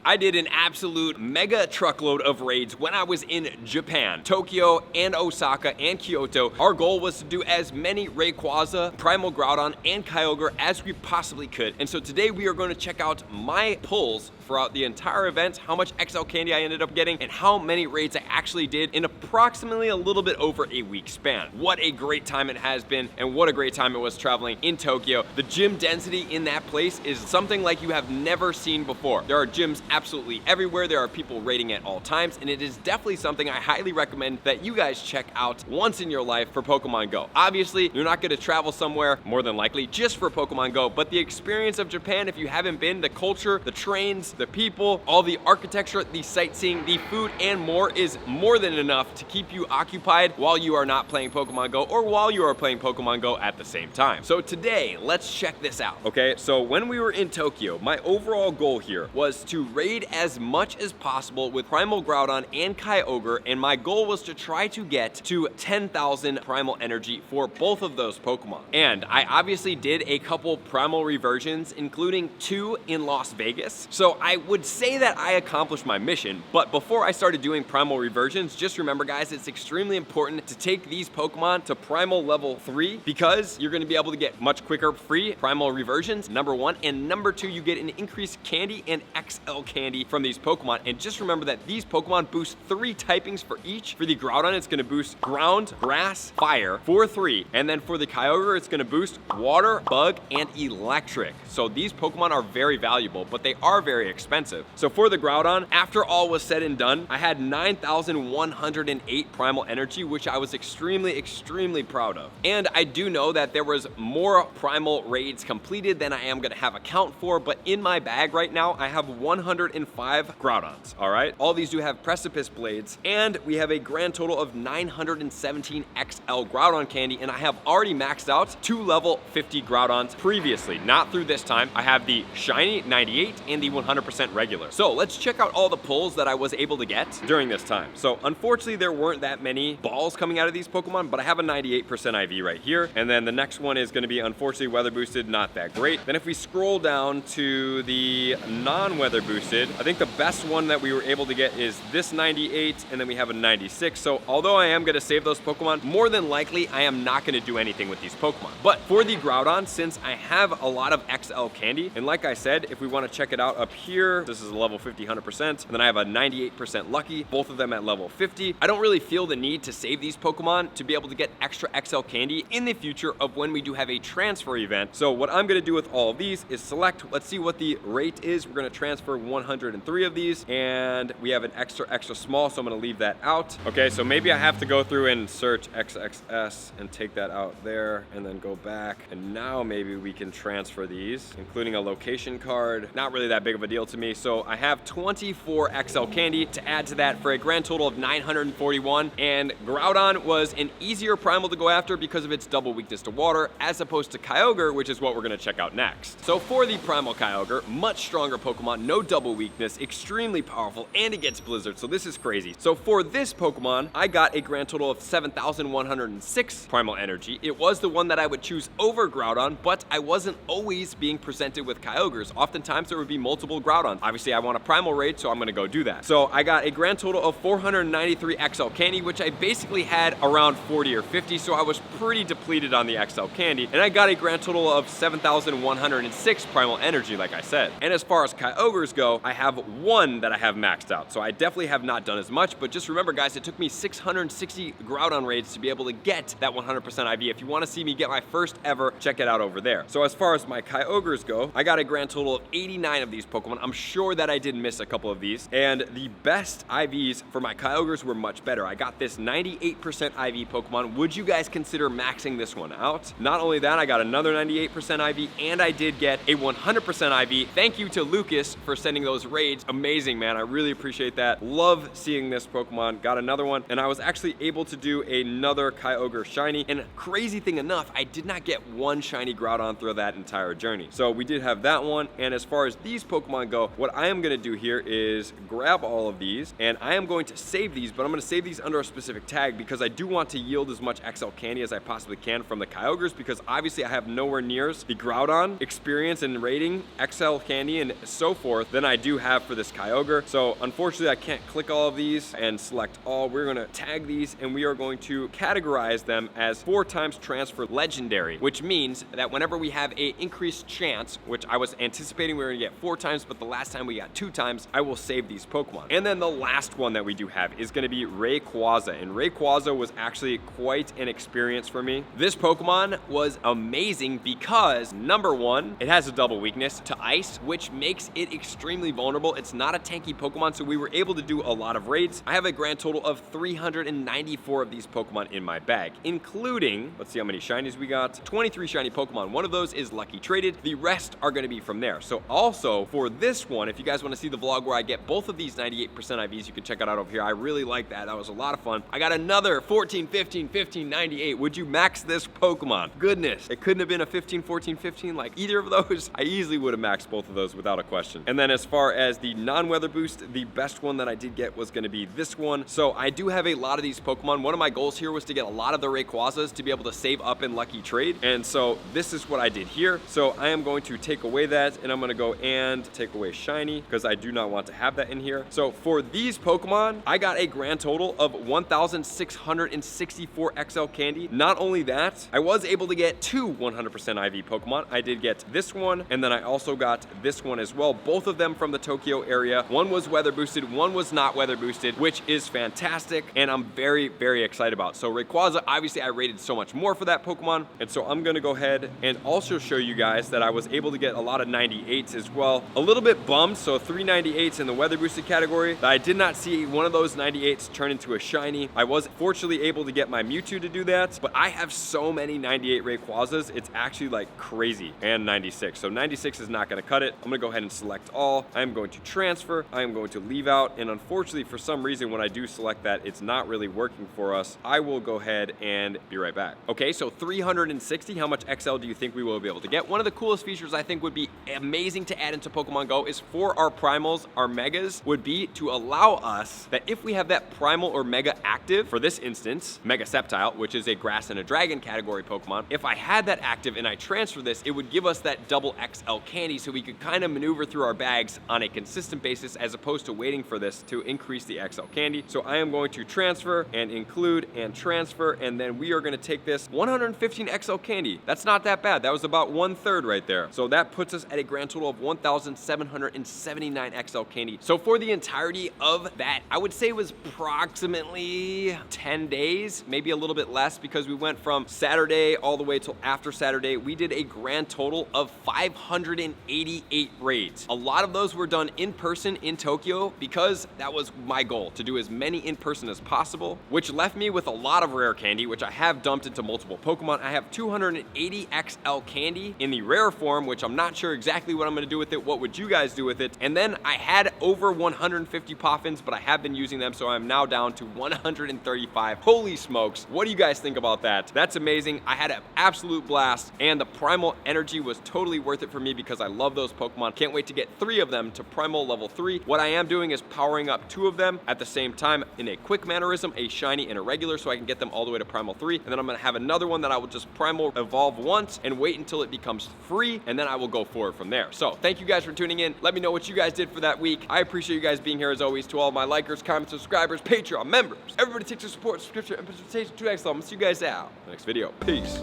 I did an absolute mega truckload of raids when I was in Japan, Tokyo, and Osaka, and Kyoto. Our goal was to do as many Rayquaza, Primal Groudon, and Kyogre as we possibly could. And so today we are going to check out my pulls throughout the entire event, how much XL candy I ended up getting, and how many raids I actually did in approximately a little bit over a week span. What a great time it has been, and what a great time it was traveling in Tokyo. The gym density in that place is something like you have never seen before. There are gyms absolutely everywhere. There are people raiding at all times, and it is definitely something I highly recommend that you guys check out once in your life for Pokemon Go. Obviously, you're not going to travel somewhere, more than likely, just for Pokemon Go, but the experience of Japan, if you haven't been, the culture, the trains, the people, all the architecture, the sightseeing, the food, and more is more than enough to keep you occupied while you are not playing Pokemon Go or while you are playing Pokemon Go at the same time. So today, let's check this out. Okay, so when we were in Tokyo, my overall goal here was to raid as much as possible with Primal Groudon and Kyogre, and my goal was to try to get to 10,000 Primal Energy for both of those Pokemon. And I obviously did a couple Primal Reversions, including 2 in Las Vegas. So I would say that I accomplished my mission, but before I started doing Primal Reversions, just remember guys, it's extremely important to take these Pokemon to Primal level 3 because you're gonna be able to get much quicker free Primal Reversions, number 1, and number 2, you get an increased candy and XL candy from these Pokemon. And just remember that these Pokemon boost 3 typings for each. For the Groudon, it's gonna boost ground, grass, fire for 3, and then for the Kyogre, it's gonna boost water, bug, and electric. So these Pokemon are very valuable, but they are very expensive. So for the Groudon, after all was said and done, I had 9,108 Primal Energy, which I was extremely proud of. And I do know that there was more Primal raids completed than I am gonna have a count for, but in my bag right now, I have 105 Groudons, all right? All these do have Precipice Blades, and we have a grand total of 917 XL Groudon candy, and I have already maxed out 2 level 50 Groudons previously, not through this time. I have the Shiny 98 and the 100% regular. So let's check out all the pulls that I was able to get during this time. So unfortunately, there weren't that many balls coming out of these Pokemon, but I have a 98% IV right here. And then the next one is gonna be unfortunately weather boosted, not that great. Then if we scroll down to the non-weather boosted, I think the best one that we were able to get is this 98, and then we have a 96. So although I am gonna save those Pokemon, more than likely I am not gonna do anything with these Pokemon. But for the Groudon, since I have a lot of XL candy, and like I said, if we wanna check it out up here, this is a level 50, 100%, and then I have a 98% lucky, both of them at level 50. I don't really feel the need to save these Pokemon to be able to get extra XL candy in the future of when we do have a transfer event. So what I'm gonna do with all of these is select, let's see what the rate is. We're gonna transfer 103 of these, and we have an extra small, so I'm gonna leave that out. Okay, so maybe I have to go through and search XXS and take that out there, and then go back, and now maybe we can transfer these, including a location card. Not really that big of a deal to me. So I have 24 XL candy to add to that for a grand total of 941, and Groudon was an easier Primal to go after because of its double weakness to water, as opposed to Kyogre, which is what we're gonna check out next. So for the Primal Kyogre, much stronger Pokemon, no double weakness, extremely powerful, and it gets Blizzard, so this is crazy. So for this Pokemon, I got a grand total of 7,106 Primal Energy. It was the one that I would choose over Groudon, but I wasn't always being presented with Kyogres. Oftentimes there would be multiple Groudons. Obviously I want a Primal raid, so I'm gonna go do that. So I got a grand total of 493 XL candy, which I basically had around 40 or 50, so I was pretty depleted on the XL candy, and I got a grand total of 7,106 Primal Energy, like I said. And as far as Kyogres go, I have 1 that I have maxed out, so I definitely have not done as much, but just remember guys, it took me 660 Groudon raids to be able to get that 100% IV. If you wanna see me get my first ever, check it out over there. So as far as my Kyogres go, I got a grand total of 89 of these Pokemon. I'm sure that I did miss a couple of these, and the best IVs for my Kyogres were much better. I got this 98% IV Pokemon. Would you guys consider maxing this one out? Not only that, I got another 98% IV, and I did get a 100% IV. Thank you to Lucas for sending those raids. Amazing, man. I really appreciate that. Love seeing this Pokemon. Got another one, and I was actually able to do another Kyogre shiny, and crazy thing enough, I did not get 1 shiny Groudon through that entire journey. So we did have that one, and as far as these Pokemon go, what I am gonna do here is grab all of these, and I am going to save these, but I'm gonna save these under a specific tag because I do want to yield as much XL candy as I possibly can from the Kyogres, because obviously I have nowhere near the Groudon experience and rating XL candy and so forth than I I do have for this Kyogre. So unfortunately, I can't click all of these and select all. We're gonna tag these and we are going to categorize them as 4 times transfer legendary, which means that whenever we have a increased chance, which I was anticipating we were gonna get 4 times, but the last time we got 2 times, I will save these Pokemon. And then the last one that we do have is gonna be Rayquaza, and Rayquaza was actually quite an experience for me. This Pokemon was amazing because, number one, it has a double weakness to ice, which makes it extremely vulnerable. It's not a tanky Pokemon, so we were able to do a lot of raids. I have a grand total of 394 of these Pokemon in my bag, including, let's see how many shinies we got, 23 shiny Pokemon. One of those is lucky traded. The rest are gonna be from there. So also for this one, if you guys wanna see the vlog where I get both of these 98% IVs, you can check it out over here. I really like that. That was a lot of fun. I got another 14, 15, 15, 98. Would you max this Pokemon? Goodness, it couldn't have been a 15, 14, 15, like either of those. I easily would have maxed both of those without a question. And then as far as the non-weather boost, the best one that I did get was gonna be this one. So I do have a lot of these Pokemon. One of my goals here was to get a lot of the Rayquazas to be able to save up in lucky trade. And so this is what I did here. So I am going to take away that and I'm gonna go and take away shiny because I do not want to have that in here. So for these Pokemon, I got a grand total of 1,664 XL candy. Not only that, I was able to get 2 100% IV Pokemon. I did get this one, and then I also got this one as well. Both of them from the Tokyo area. One was weather boosted, one was not weather boosted, which is fantastic, and I'm very, very excited about. So Rayquaza, obviously I rated so much more for that Pokemon, and so I'm gonna go ahead and also show you guys that I was able to get a lot of 98s as well. A little bit bummed, so 3 98s in the weather boosted category, that I did not see one of those 98s turn into a shiny. I was fortunately able to get my Mewtwo to do that, but I have so many 98 Rayquazas, it's actually like crazy, and 96. So 96 is not gonna cut it. I'm gonna go ahead and select all. I'm going to transfer, I am going to leave out, and unfortunately for some reason when I do select that, it's not really working for us. I will go ahead and be right back. Okay, so 360, how much XL do you think we will be able to get? One of the coolest features I think would be amazing to add into Pokemon Go is for our primals, our megas, would be to allow us that if we have that primal or mega active, for this instance, Mega Sceptile, which is a grass and a dragon category Pokemon, if I had that active and I transfer this, it would give us that double XL candy so we could kind of maneuver through our bags on a consistent basis as opposed to waiting for this to increase the XL candy. So I am going to transfer and include and transfer, and then we are going to take this 115 XL candy. That's not that bad. That was about 1/3 right there. So that puts us at a grand total of 1,779 XL candy. So for the entirety of that, I would say it was approximately 10 days, maybe a little bit less, because we went from Saturday all the way till after Saturday. We did a grand total of 588 raids. A lot of those were done in person in Tokyo because that was my goal, to do as many in person as possible, which left me with a lot of rare candy, which I have dumped into multiple Pokemon. I have 280 XL candy in the rare form, which I'm not sure exactly what I'm gonna do with it. What would you guys do with it? And then I had over 150 Poffins, but I have been using them, so I'm now down to 135. Holy smokes. What do you guys think about that? That's amazing. I had an absolute blast, and the Primal energy was totally worth it for me because I love those Pokemon. Can't wait to get 3 of them to Primal level 3. What I am doing is powering up 2 of them at the same time in a quick mannerism, a shiny and a regular, so I can get them all the way to Primal 3. And then I'm gonna have another one that I will just Primal evolve once and wait until it becomes free, and then I will go forward from there. So thank you guys for tuning in. Let me know what you guys did for that week. I appreciate you guys being here as always. To all my likers, comments, subscribers, Patreon members, everybody takes your support, subscription, and participation to next level. I'll see you guys out in the next video. Peace.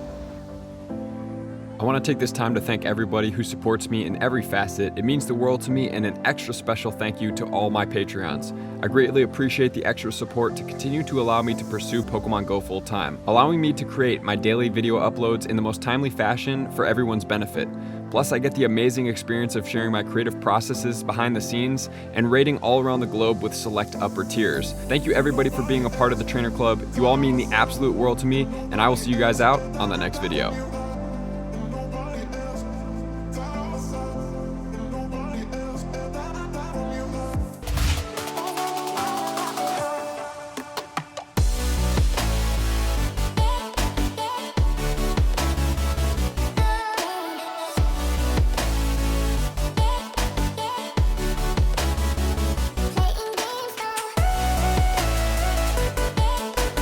I want to take this time to thank everybody who supports me in every facet. It means the world to me, and an extra special thank you to all my Patreons. I greatly appreciate the extra support to continue to allow me to pursue Pokemon Go full time, allowing me to create my daily video uploads in the most timely fashion for everyone's benefit. Plus, I get the amazing experience of sharing my creative processes behind the scenes and raiding all around the globe with select upper tiers. Thank you everybody for being a part of the Trainer Club. You all mean the absolute world to me, and I will see you guys out on the next video.